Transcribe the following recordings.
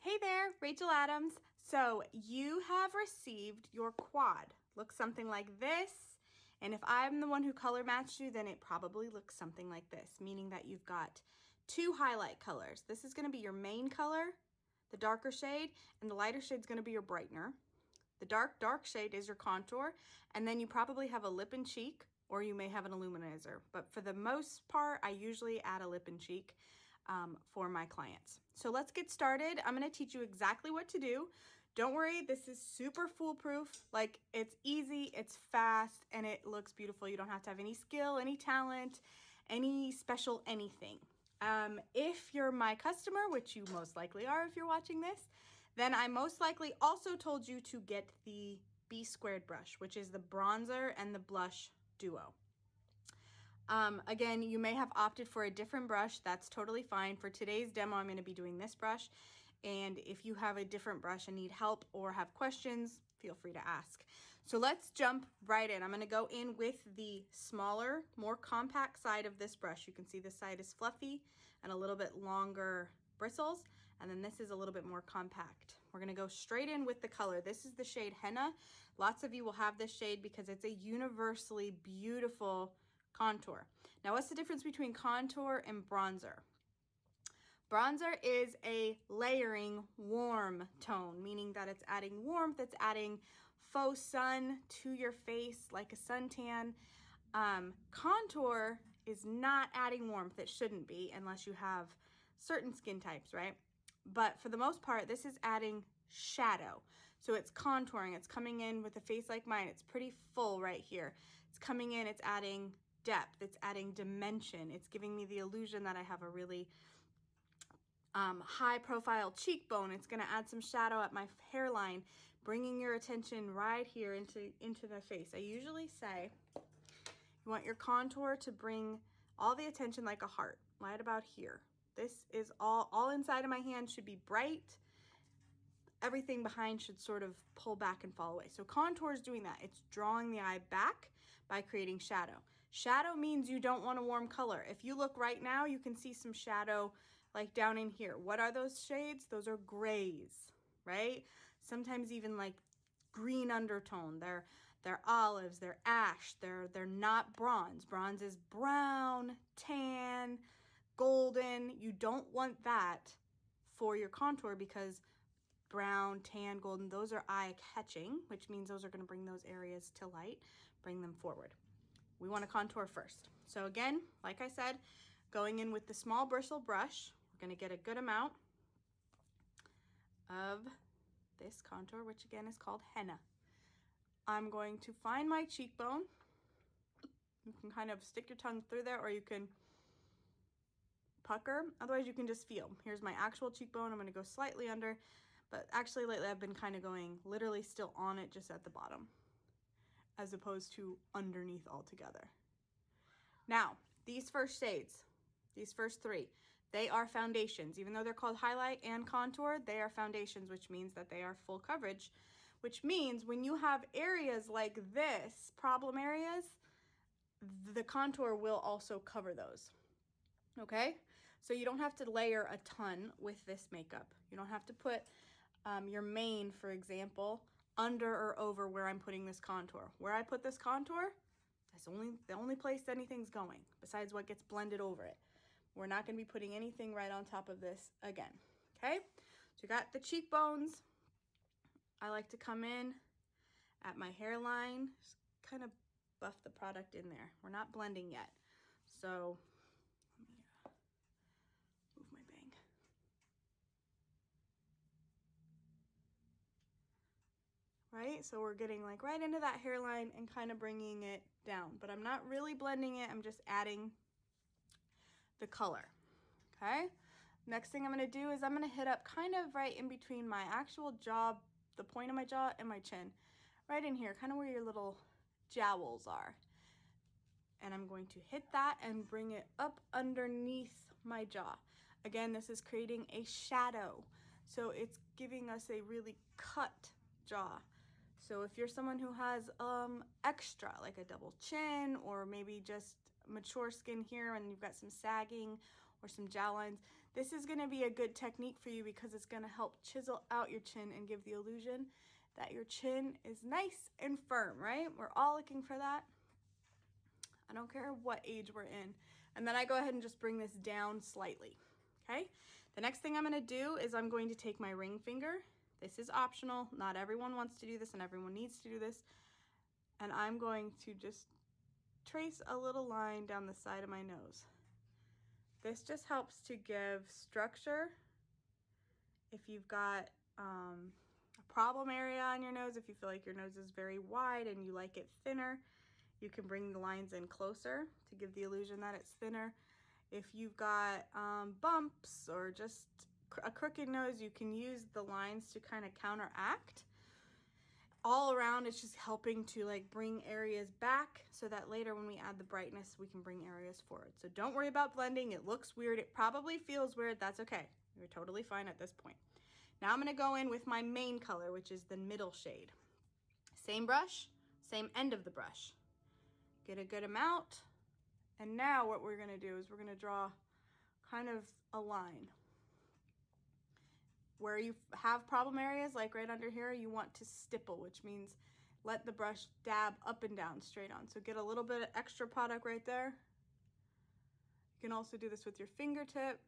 Hey there, Rachel Adams. So you have received your quad. Looks something like this. And if I'm the one who color matched you, then it probably looks something like this, meaning that you've got two highlight colors. This is gonna be your main color, the darker shade, and the lighter shade is gonna be your brightener. The dark shade is your contour, and then you probably have a lip and cheek, or you may have an illuminizer. But for the most part, I usually add a lip and cheek for my clients. So let's get started. I'm gonna teach you exactly what to do. Don't worry, this is super foolproof. Like, it's easy, it's fast, and it looks beautiful. You don't have to have any skill, any talent, any special anything. If you're my customer, which you most likely are if you're watching this, then I most likely also told you to get the B Squared brush, which is the bronzer and the blush duo. Again, you may have opted for a different brush. That's totally fine. For today's demo, I'm going to be doing this brush. And if you have a different brush and need help or have questions, feel free to ask. So let's jump right in. I'm going to go in with the smaller, more compact side of this brush. You can see this side is fluffy and a little bit longer bristles. And then this is a little bit more compact. We're going to go straight in with the color. This is the shade Henna. Lots of you will have this shade because it's a universally beautiful contour. Now, what's the difference between contour and bronzer? Bronzer is a layering warm tone, meaning that it's adding warmth, it's adding faux sun to your face like a suntan. Contour is not adding warmth. It shouldn't be unless you have certain skin types, right? But for the most part, this is adding shadow. So it's contouring, it's coming in with a face like mine. It's pretty full right here. It's coming in, it's adding depth, it's adding dimension. It's giving me the illusion that I have a really high profile cheekbone. It's gonna add some shadow at my hairline, bringing your attention right here into the face. I usually say you want your contour to bring all the attention like a heart, right about here. This is all inside of my hand should be bright. Everything behind should sort of pull back and fall away. So contour is doing that. It's drawing the eye back by creating shadow. Shadow means you don't want a warm color. If you look right now, you can see some shadow like down in here. What are those shades? Those are grays, right? Sometimes even like green undertone. They're olives, they're ash, they're not bronze. Bronze is brown, tan, golden. You don't want that for your contour because brown, tan, golden, those are eye catching, which means those are going to bring those areas to light, bring them forward. We want to contour first. So again, like I said, going in with the small bristle brush, we're going to get a good amount of this contour, which again is called Henna. I'm going to find my cheekbone. You can kind of stick your tongue through there, or you can pucker. Otherwise, you can just feel. Here's my actual cheekbone. I'm going to go slightly under. But actually lately I've been kind of going literally still on it, just at the bottom, as opposed to underneath altogether. Now, these first shades, these first three, they are foundations. Even though they're called highlight and contour, they are foundations, which means that they are full coverage, which means when you have areas like this, problem areas, the contour will also cover those. Okay? So you don't have to layer a ton with this makeup. You don't have to put your mane, for example, under or over where I'm putting this contour. Where I put this contour, that's the only place anything's going besides what gets blended over it. We're not going to be putting anything right on top of this again. Okay, so you got the cheekbones. I like to come in at my hairline, just kind of buff the product in there. We're not blending yet, so let me move my bang. Right? So we're getting like right into that hairline and kind of bringing it down, but I'm not really blending it. I'm just adding the color. Okay. Next thing I'm going to do is I'm going to hit up kind of right in between my actual jaw, the point of my jaw and my chin, right in here, kind of where your little jowls are. And I'm going to hit that and bring it up underneath my jaw. Again, this is creating a shadow. So it's giving us a really cut jaw. So if you're someone who has extra, like a double chin, or maybe just mature skin here and you've got some sagging, or some jowl lines. This is going to be a good technique for you because it's going to help chisel out your chin and give the illusion that your chin is nice and firm, right? We're all looking for that. I don't care what age we're in. And then I go ahead and just bring this down slightly, okay? The next thing I'm going to do is I'm going to take my ring finger. This is optional. Not everyone wants to do this and everyone needs to do this. And I'm going to just trace a little line down the side of my nose. This just helps to give structure. If you've got a problem area on your nose, if you feel like your nose is very wide and you like it thinner, you can bring the lines in closer to give the illusion that it's thinner. If you've got bumps or just a crooked nose, you can use the lines to kind of counteract. All around, it's just helping to like bring areas back so that later when we add the brightness, we can bring areas forward. So don't worry about blending. It looks weird. It probably feels weird. That's okay. You're totally fine at this point. Now I'm going to go in with my main color, which is the middle shade. Same brush, same end of the brush. Get a good amount. And now what we're going to do is we're going to draw kind of a line. Where you have problem areas, like right under here, you want to stipple, which means let the brush dab up and down straight on. So get a little bit of extra product right there. You can also do this with your fingertip.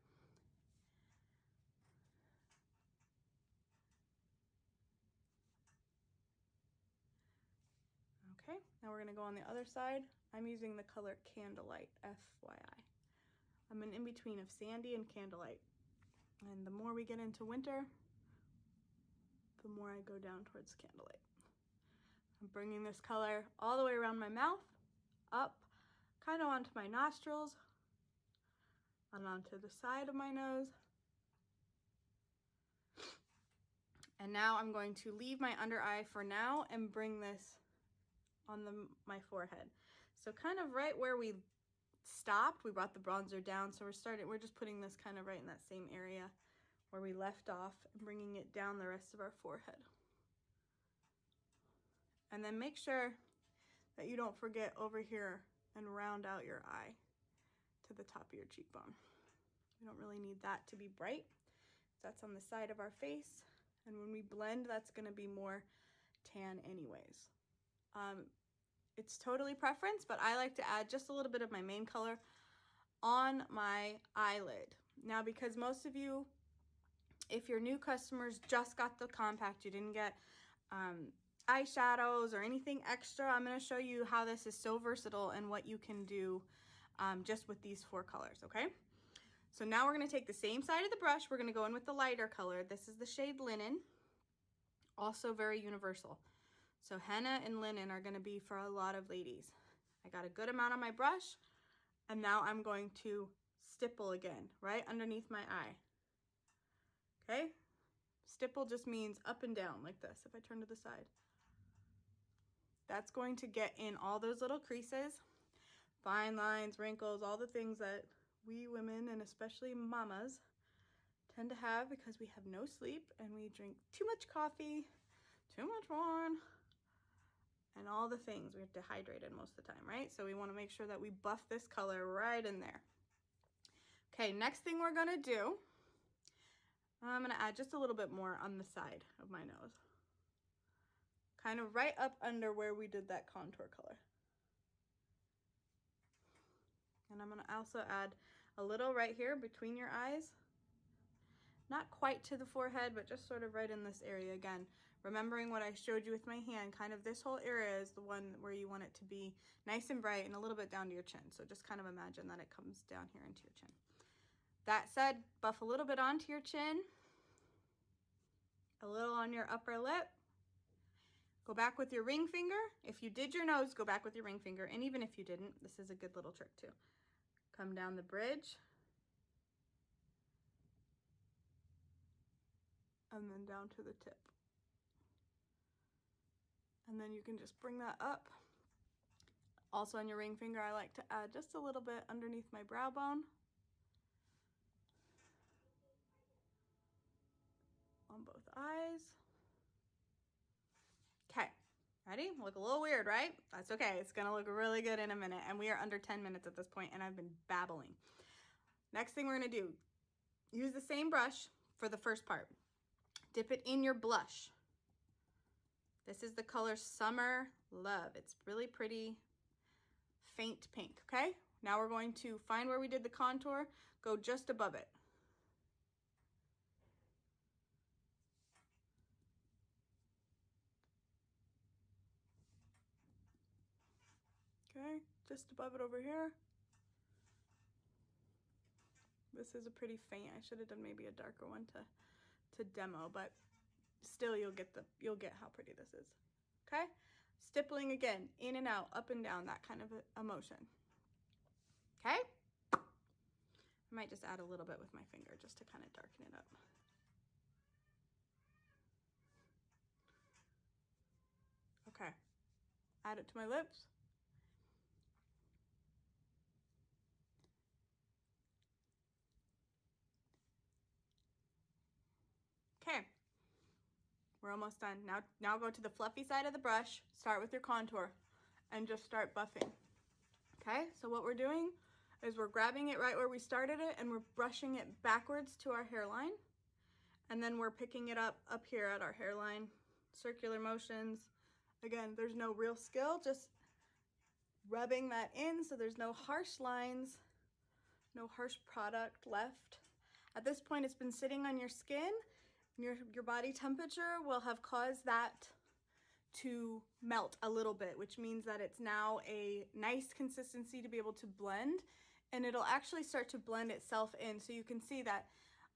Okay, now we're gonna go on the other side. I'm using the color Candlelight, FYI. I'm in between of Sandy and Candlelight. And the more we get into winter, the more I go down towards Candlelight. I'm bringing this color all the way around my mouth, up, kind of onto my nostrils, and onto the side of my nose. And now I'm going to leave my under eye for now and bring this on my forehead. So kind of right where we stopped, we brought the bronzer down, so we're just putting this kind of right in that same area where we left off and bringing it down the rest of our forehead. And then make sure that you don't forget over here and round out your eye to the top of your cheekbone. We don't really need that to be bright. That's on the side of our face. And when we blend, that's gonna be more tan anyways. It's totally preference, but I like to add just a little bit of my main color on my eyelid. Now, because most of you, if you're new customers, just got the compact, you didn't get eyeshadows or anything extra, I'm going to show you how this is so versatile and what you can do just with these 4 colors, okay? So now we're going to take the same side of the brush, we're going to go in with the lighter color. This is the shade Linen, also very universal. So henna and linen are going to be for a lot of ladies. I got a good amount on my brush, and now I'm going to stipple again, right underneath my eye. Okay? Stipple just means up and down like this, if I turn to the side. That's going to get in all those little creases, fine lines, wrinkles, all the things that we women, and especially mamas, tend to have because we have no sleep and we drink too much coffee, too much wine, and all the things. We're dehydrated most of the time, right? So we want to make sure that we buff this color right in there. Okay, next thing we're gonna do, I'm gonna add just a little bit more on the side of my nose. Kind of right up under where we did that contour color. And I'm gonna also add a little right here between your eyes. Not quite to the forehead, but just sort of right in this area again. Remembering what I showed you with my hand, kind of this whole area is the one where you want it to be nice and bright and a little bit down to your chin. So just kind of imagine that it comes down here into your chin. That said, buff a little bit onto your chin, a little on your upper lip. Go back with your ring finger. If you did your nose, go back with your ring finger. And even if you didn't, this is a good little trick too. Come down the bridge. And then down to the tip. And then you can just bring that up. Also on your ring finger, I like to add just a little bit underneath my brow bone. On both eyes. Okay, ready? Look a little weird, right? That's okay, it's gonna look really good in a minute, and we are under 10 minutes at this point, and I've been babbling. Next thing we're gonna do, use the same brush for the first part. Dip it in your blush. This is the color Summer Love. It's really pretty, faint pink, okay? Now we're going to find where we did the contour, go just above it. Okay, just above it over here. This is a pretty faint. I should have done maybe a darker one to demo, but still you'll get how pretty this is. Okay? Stippling again, in and out, up and down, that kind of a motion. Okay? I might just add a little bit with my finger just to kind of darken it up. Okay. Add it to my lips. Okay. We're almost done. Now go to the fluffy side of the brush, start with your contour, and just start buffing. Okay, so what we're doing is we're grabbing it right where we started it and we're brushing it backwards to our hairline. And then we're picking it up here at our hairline, circular motions. Again, there's no real skill, just rubbing that in so there's no harsh lines, no harsh product left. At this point, it's been sitting on your skin. Your body temperature will have caused that to melt a little bit, which means that it's now a nice consistency to be able to blend, and it'll actually start to blend itself in. So you can see that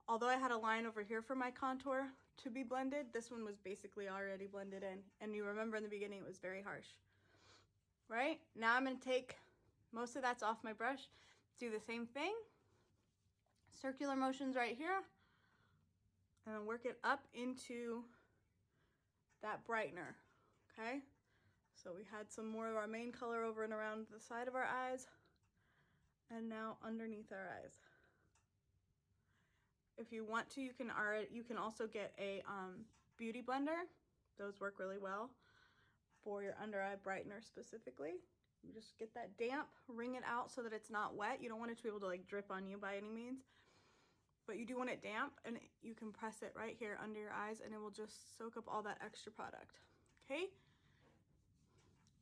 although I had a line over here for my contour to be blended, this one was basically already blended in. And you remember in the beginning it was very harsh. Right? Now I'm going to take most of that's off my brush, do the same thing, circular motions right here, and work it up into that brightener. Okay, so we had some more of our main color over and around the side of our eyes, and now underneath our eyes. If you want to, you can also get a beauty blender. Those work really well for your under eye brightener specifically. You just get that damp, wring it out so that it's not wet. You don't want it to be able to like drip on you by any means, but you do want it damp, and you can press it right here under your eyes and it will just soak up all that extra product. Okay?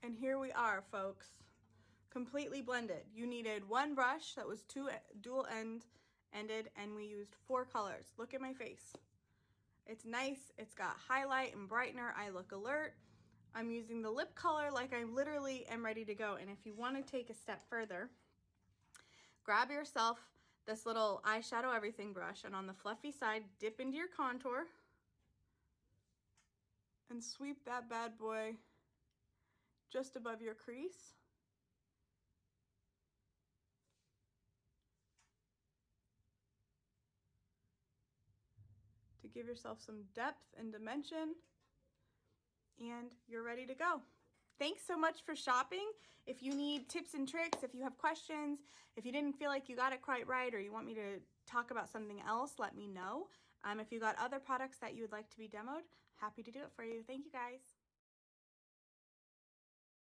And here we are, folks, completely blended. You needed one brush that was dual ended, and we used 4 colors. Look at my face. It's nice. It's got highlight and brightener. I look alert. I'm using the lip color like I literally am ready to go. And if you want to take a step further, grab yourself this little eyeshadow everything brush, and on the fluffy side, dip into your contour and sweep that bad boy just above your crease. To give yourself some depth and dimension, and you're ready to go. Thanks so much for shopping. If you need tips and tricks, if you have questions, if you didn't feel like you got it quite right, or you want me to talk about something else, let me know. If you got other products that you would like to be demoed, happy to do it for you. Thank you guys.